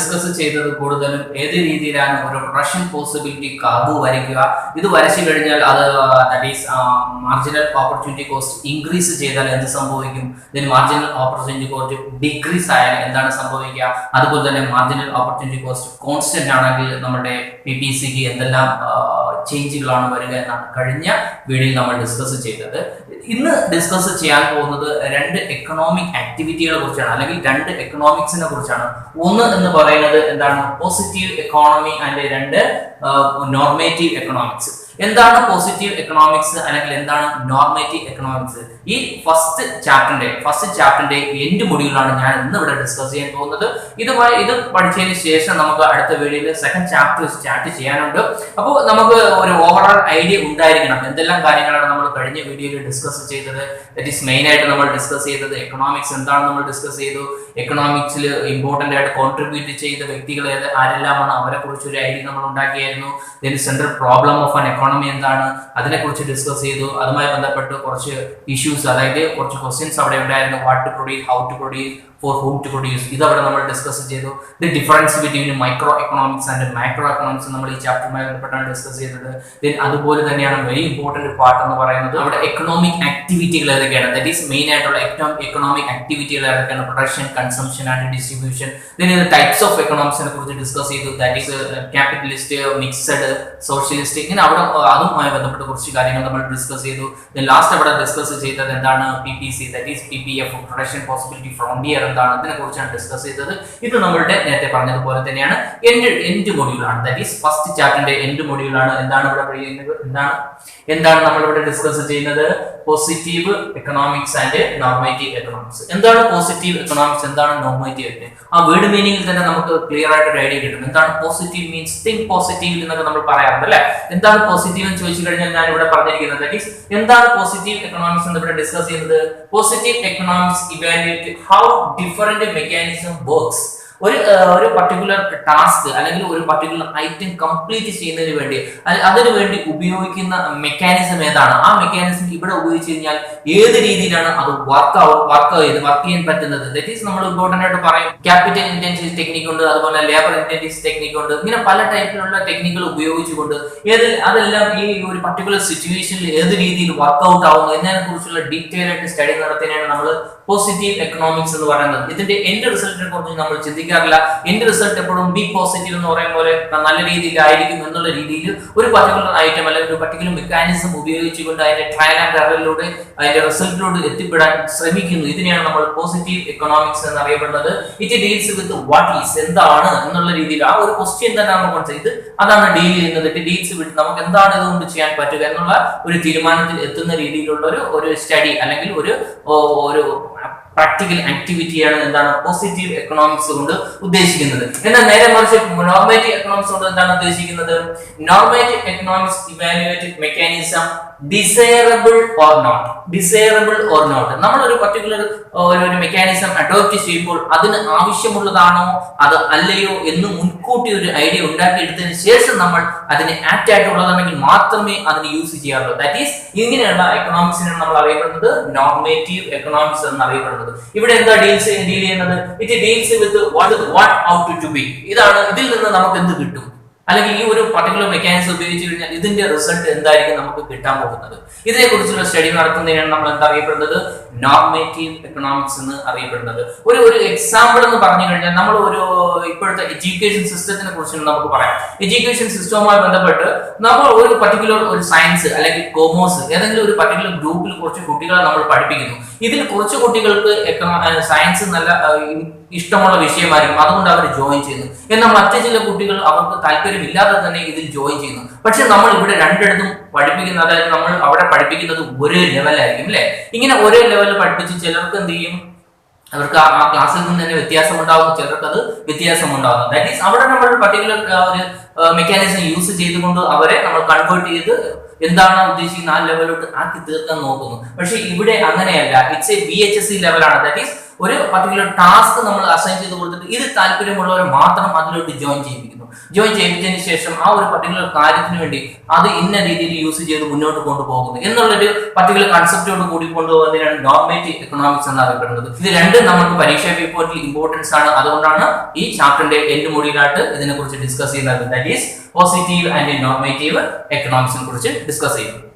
Discuss ചെയ്തത് കൂടുതലും ഏത് രീതിയിലാണ് ഒരു പ്രൊഡക്ഷൻ പോസിബിലിറ്റി കർവ് വരയ്ക്കുക. ഇത് വരച്ചു കഴിഞ്ഞാൽ അത് that is marginal opportunity cost increase ചെയ്താൽ എന്ത് സംഭവിക്കും, then marginal opportunity cost decrease ആയാൽ എന്താണ് സംഭവിക്കുക, അതുപോലെ തന്നെ മാർജിനൽ ഓപ്പർച്യൂണിറ്റി കോസ്റ്റ് കോൺസ്റ്റന്റ് ആണെങ്കിൽ നമ്മുടെ PPCക്ക് എന്തെല്ലാം ചേഞ്ചുകളാണ് വരിക എന്നാണ് കഴിഞ്ഞ വീഡിയോയിൽ നമ്മൾ ഡിസ്കസ് ചെയ്തത്. ഇന്ന് ഡിസ്കസ് ചെയ്യാൻ പോകുന്നത് രണ്ട് എക്കണോമിക് ആക്ടിവിറ്റികളെ കുറിച്ചാണ്, അല്ലെങ്കിൽ രണ്ട് എക്കണോമിക്സിനെ കുറിച്ചാണ്. ഒന്ന് എന്ന് പറയുന്നത് എന്താണ്, പോസിറ്റീവ് എക്കോണമി ആൻഡ് രണ്ട് നോർമേറ്റീവ് എക്കണോമിക്സ്. എന്താണ് പോസിറ്റീവ് എക്കണോമിക്സ് അല്ലെങ്കിൽ എന്താണ് നോർമേറ്റീവ് എക്കണോമിക്സ്? ഈ ഫസ്റ്റ് ചാപ്റ്ററിന്റെ എൻഡ് മൊഡ്യൂളാണ് ഞാൻ ഇന്ന് ഇവിടെ ഡിസ്കസ് ചെയ്യാൻ പോകുന്നത്. ഇത് പഠിച്ചതിന് ശേഷം നമുക്ക് അടുത്ത വീഡിയോയിൽ സെക്കൻഡ് ചാപ്റ്റർ സ്റ്റാർട്ട് ചെയ്യാനുണ്ട്. അപ്പോൾ നമുക്ക് ഒരു ഓവറോൾ ഐഡിയ ഉണ്ടായിരിക്കണം എന്തെല്ലാം കാര്യങ്ങളാണ് നമ്മൾ കഴിഞ്ഞ വീഡിയോയിൽ ഡിസ്കസ് ചെയ്തത്. ദാറ്റ് ഈസ് മെയിൻ ആയിട്ട് നമ്മൾ ഡിസ്കസ് ചെയ്തത് എക്കണോമിക്സ് എന്താണ് നമ്മൾ ഡിസ്കസ് ചെയ്തു. എക്കണോമിക്സിൽ ഇമ്പോർട്ടന്റ് ആയിട്ട് കോൺട്രിബ്യൂട്ട് ചെയ്ത വ്യക്തികൾ ആരെല്ലാമാണ്, അവരെ കുറിച്ച് ഒരു ഐഡിയ നമ്മൾ ഉണ്ടാക്കിയായിരുന്നു. Central problem of an economy എന്താണ്, അതിനെക്കുറിച്ച് ഡിസ്കസ് ചെയ്തു. അതുമായി ബന്ധപ്പെട്ട് കുറച്ച് ഇഷ്യൂസ്, അതായത് കുറച്ച് ക്വസ്റ്റ്യൻസ് അവിടെ ഉണ്ടായിരുന്നു. What to produce, how to produce, for whom to produce, ഇതവിടെ നമ്മൾ ഡിസ്കസ് ചെയ്തു. The difference between micro economics and macro economics നമ്മൾ ഈ ചാപ്റ്ററുമായി ബന്ധപ്പെട്ടാണ് ഡിസ്കസ് ചെയ്തത്. ദെൻ അതുപോലെ തന്നെയാണ് വെരി ഇമ്പോർട്ടന്റ് പാർട്ട് എന്ന് പറയുന്നത് അവിടെ എക്കണോമിക് ആക്ടിവിറ്റികൾ ഏതൊക്കെയാണ്, ദാറ്റ് ഈസ് മെയിൻ ആയിട്ടുള്ള എക്കണോമിക് ആക്ടിവിറ്റികൾ ഏതൊക്കെയാണ്, production, consumption and distribution. Then types of എക്കണോമിക്സിനെ കുറിച്ച് ഡിസ്കസ് ചെയ്തു. That is capitalist, mixed, socialist, ഇങ്ങനെ അവിടെ അതുമായി ബന്ധപ്പെട്ട് കുറച്ച് കാര്യങ്ങൾ നമ്മൾ ഡിസ്കസ് ചെയ്തു. ലാസ്റ്റ് അവിടെ ഡിസ്കസ് ചെയ്തത് എന്താണ്, PPC, that is PPF, production possibility frontier എന്താണ്, ഇതിനെ കുറിച്ചാണ് ഡിസ്കസ് ചെയ്തത്. ഇത് നമ്മളുടെ നേരത്തെ പറഞ്ഞതുപോലെ തന്നെയാണ് എൻഡ് മൊഡ്യൂളാണ്. ദാറ്റ് ഈസ് ഫസ്റ്റ് ചാപ്റ്ററിന്റെ എൻഡ് മൊഡ്യൂളാണ്. എന്താണ് നമ്മൾ ഇവിടെ ഡിസ്കസ് ചെയ്യുന്നത്, positive economics and normative economics. എന്താണ് പോസിറ്റീവ് എക്കണോമിക്സ്, എന്താണ് നോർമേറ്റീവ് എക്കണോമിക്സ്? ആ വേർഡ് മീനിങ്ങിൽ തന്നെ നമുക്ക് ക്ലിയർ ആയിട്ട് ഒരു ഐഡിയ കിട്ടും. എന്താണ് പോസിറ്റീവ് മീൻസ്, തിങ്ക് പോസിറ്റീവ് എന്നൊക്കെ നമ്മൾ പറയാറുണ്ട് അല്ലെ. എന്താണ് പോസിറ്റീവ് എന്ന് ചോദിച്ചു കഴിഞ്ഞാൽ ഞാൻ ഇവിടെ പറഞ്ഞിരിക്കുന്നത് ദാറ്റ് ഈസ് എന്താണ് പോസിറ്റീവ് എക്കണോമിക്സ് എന്ന് ഇവിടെ ഡിസ്കസ് ചെയ്യുന്നത്. Positive economics evaluate how different mechanism works. ഒരു പർട്ടിക്കുലർ ടാസ്ക് അല്ലെങ്കിൽ ഒരു പർട്ടിക്കുലർ ഐറ്റം കംപ്ലീറ്റ് ചെയ്യുന്നതിന് വേണ്ടി അതിനു വേണ്ടി ഉപയോഗിക്കുന്ന മെക്കാനിസം ഏതാണ്, ആ മെക്കാനിസം ഇവിടെ ഉപയോഗിച്ച് കഴിഞ്ഞാൽ ഏത് രീതിയിലാണ് അത് വർക്ക് ചെയ്യാൻ പറ്റുന്നത്. ദാറ്റ് ഈസ് നമ്മൾ ഇമ്പോർട്ടന്റ് ആയിട്ട് പറയും. ക്യാപിറ്റൽ ഇന്റൻസീവ് ടെക്നിക് ഉണ്ട്, അതുപോലെ ലേബർ ഇന്റൻസീവ് ടെക്നിക് ഉണ്ട്. ഇങ്ങനെ പല ടൈപ്പിലുള്ള ടെക്നിക്കുകൾ ഉപയോഗിച്ചുകൊണ്ട് അതെല്ലാം ഈ ഒരു പർട്ടിക്കുലർ സിറ്റുവേഷനിൽ ഏത് രീതിയിൽ വർക്ക്ഔട്ട് ആവുന്നു എന്നതിനെ കുറിച്ചുള്ള ഡീറ്റെയിൽ ആയിട്ട് സ്റ്റഡി നടത്തുന്നതിനാണ് നമ്മൾ പോസിറ്റീവ് എക്കണോമിക്സ് എന്ന് പറയുന്നത്. ഇതിന്റെ എൻഡ് റിസൾട്ടിനെ കുറിച്ച് നമ്മൾ ചിന്തിക്കാറില്ല. എൻഡ് റിസൾട്ട് എപ്പോഴും ബി പോസിറ്റീവ് എന്ന് പറയും പോലെ നല്ല രീതിയിലായിരിക്കും എന്നുള്ള രീതിയിൽ ഒരു പർട്ടിക്കുലർ ഐറ്റം അല്ലെങ്കിൽ ഒരു പർട്ടിക്കുലർ മെക്കാനിസം ഉപയോഗിച്ചുകൊണ്ട് അതിന്റെ ട്രയൽ ആൻഡ് എററിലൂടെ അതിന്റെ റിസൾട്ടിലൂടെ എത്തിപ്പെടാൻ ശ്രമിക്കുന്നു. ഇതിനെയാണ് നമ്മൾ പോസിറ്റീവ് എക്കണോമിക്സ് എന്ന് അറിയപ്പെടുന്നത്. It deals with what is, എന്താണ് എന്നുള്ള രീതിയിൽ ആ ഒരു ക്വസ്റ്റ്യൻ തന്നെ നമുക്ക് ഇത് അതാണ് ഡീൽ ചെയ്യുന്നത്. ഇറ്റ് ഡീൽസ് വിത്ത് നമുക്ക് എന്താണ് ഇതുകൊണ്ട് ചെയ്യാൻ പറ്റുക എന്നുള്ള ഒരു തീരുമാനത്തിൽ എത്തുന്ന രീതിയിലുള്ള ഒരു സ്റ്റഡി അല്ലെങ്കിൽ ഒരു പ്രാക്ടിക്കൽ ആക്ടിവിറ്റിയാണ് എന്താണ് പോസിറ്റീവ് എക്കണോമിക്സ് കൊണ്ട് ഉദ്ദേശിക്കുന്നത്. എന്നാൽ നേരെ മറിച്ച് നോർമേറ്റീവ് എക്കണോമിക്സ് കൊണ്ട് എന്താണ് ഉദ്ദേശിക്കുന്നത്, normative economics evaluate mechanism desirable or not. നമ്മൾ ഒരു പർട്ടിക്കുലർ ഒരു മെക്കാനിസം അഡോപ്റ്റ് ചെയ്യുമ്പോൾ അതിന് ആവശ്യമുള്ളതാണോ അത് അല്ലയോ എന്ന് മുൻകൂട്ടി ഒരു ഐഡിയ ഉണ്ടാക്കിയെടുത്തതിന് ശേഷം നമ്മൾ അതിന് ആപ്റ്റ് ആയിട്ടുള്ളതാണെങ്കിൽ മാത്രമേ അതിന് യൂസ് ചെയ്യാറുള്ളൂ. ദാറ്റ് ഈസ് ഇങ്ങനെയുള്ള എക്കണോമിക്സിനാണ് നമ്മൾ അറിയപ്പെടുന്നത് നോർമേറ്റീവ് എക്കണോമിക്സ് എന്ന് അറിയപ്പെടുന്നത്. ഇവിടെ എന്താ ഡീൽ ചെയ്യുന്നത്, it deals with what ought to be. ഇതിൽ നിന്ന് നമുക്ക് എന്ത് കിട്ടും, അല്ലെങ്കിൽ ഈ ഒരു പർട്ടിക്കുലർ മെക്കാനിസം ഉപയോഗിച്ച് കഴിഞ്ഞാൽ ഇതിന്റെ റിസൾട്ട് എന്തായിരിക്കും നമുക്ക് കിട്ടാൻ പോകുന്നത്. ഇതിനെ കുറിച്ചുള്ള സ്റ്റഡി നടത്തുന്നതിനാണ് നമ്മൾ എന്താ അറിയപ്പെടുന്നത്, നോർമേറ്റീവ് എക്കണോമിക്സ് എന്ന് അറിയപ്പെടുന്നത്. ഒരു എക്സാമ്പിൾ എന്ന് പറഞ്ഞു കഴിഞ്ഞാൽ നമ്മൾ ഇപ്പോഴത്തെ എഡ്യൂക്കേഷൻ സിസ്റ്റത്തിനെ കുറിച്ച് നമുക്ക് പറയാം. എഡ്യൂക്കേഷൻ സിസ്റ്റവുമായി ബന്ധപ്പെട്ട് നമ്മൾ ഒരു പർട്ടിക്കുലർ ഒരു സയൻസ് അല്ലെങ്കിൽ കൊമേഴ്സ് ഏതെങ്കിലും ഒരു പർട്ടിക്കുലർ ഗ്രൂപ്പിൽ കുറച്ച് കുട്ടികളെ നമ്മൾ പഠിപ്പിക്കുന്നു. ഇതിൽ കുറച്ച് കുട്ടികൾക്ക് സയൻസ് നല്ല ഇഷ്ടമുള്ള വിഷയമായിരിക്കും, അതുകൊണ്ട് അവർ ജോയിൻ ചെയ്യുന്നു. എന്നാൽ മറ്റു ചില കുട്ടികൾ അവർക്ക് താല്പര്യമില്ലാതെ തന്നെ ഇതിൽ ജോയിൻ ചെയ്യുന്നു. പക്ഷെ നമ്മൾ ഇവിടെ രണ്ടിടത്തും പഠിപ്പിക്കുന്ന, അതായത് നമ്മൾ അവിടെ പഠിപ്പിക്കുന്നത് ഒരേ ലെവലായിരിക്കും അല്ലെ. ഇങ്ങനെ ഒരേ ലെവലിൽ പഠിപ്പിച്ച് ചിലർക്ക് എന്ത് ചെയ്യും, അവർക്ക് ആ ക്ലാസ്സിൽ നിന്ന് തന്നെ വ്യത്യാസം ഉണ്ടാകുന്നു, ചിലർക്ക് അത് വ്യത്യാസം ഉണ്ടാകുന്നു. ദാറ്റ് ഈസ് അവിടെ നമ്മൾ പർട്ടിക്കുലർ ഒരു മെക്കാനിസം യൂസ് ചെയ്തുകൊണ്ട് അവരെ നമ്മൾ കൺവേർട്ട് ചെയ്ത് എന്താണ് ഉദ്ദേശിക്കുന്ന ആ ലെവലോട്ട് ആക്കി തീർക്കാൻ നോക്കുന്നു. പക്ഷെ ഇവിടെ അങ്ങനെയല്ല, ഇറ്റ്സ് എ VHSE ലെവലാണ്. ദാറ്റ് ഈസ് ഒരു പർട്ടിക്കുലർ ടാസ്ക് നമ്മൾ അസൈൻ ചെയ്ത് കൊടുത്തിട്ട് ഇത് താല്പര്യമുള്ളവരെ മാത്രം അതിലോട്ട് ജോയിൻ ചെയ്യിപ്പിക്കുന്നു. ജോയിൻ ചെയ്യിച്ചതിന് ശേഷം ആ ഒരു പർട്ടിക്കുലർ കാര്യത്തിന് വേണ്ടി അത് ഇന്ന രീതിയിൽ യൂസ് ചെയ്ത് മുന്നോട്ട് കൊണ്ടുപോകുന്നു എന്നുള്ളൊരു പർട്ടിക്കുലർ കൺസെപ്റ്റോട് കൂടി കൊണ്ടുപോകുന്നതിനാണ് നോർമേറ്റീവ് എക്കണോമിക്സ് എന്ന് അറിയപ്പെടുന്നത്. ഇത് രണ്ടും നമുക്ക് പരീക്ഷാ പേപ്പറിൽ ഇമ്പോർട്ടൻസ് ആണ്. അതുകൊണ്ടാണ് ഈ ചാപ്റ്ററിന്റെ എൻഡ് മൊഡ്യൂളായിട്ട് ഇതിനെ കുറിച്ച് ഡിസ്കസ് ചെയ്യുന്നത്. That is positive and normative എക്കണോമിക്സിനെ കുറിച്ച് ഡിസ്കസ് ചെയ്യുന്നത്.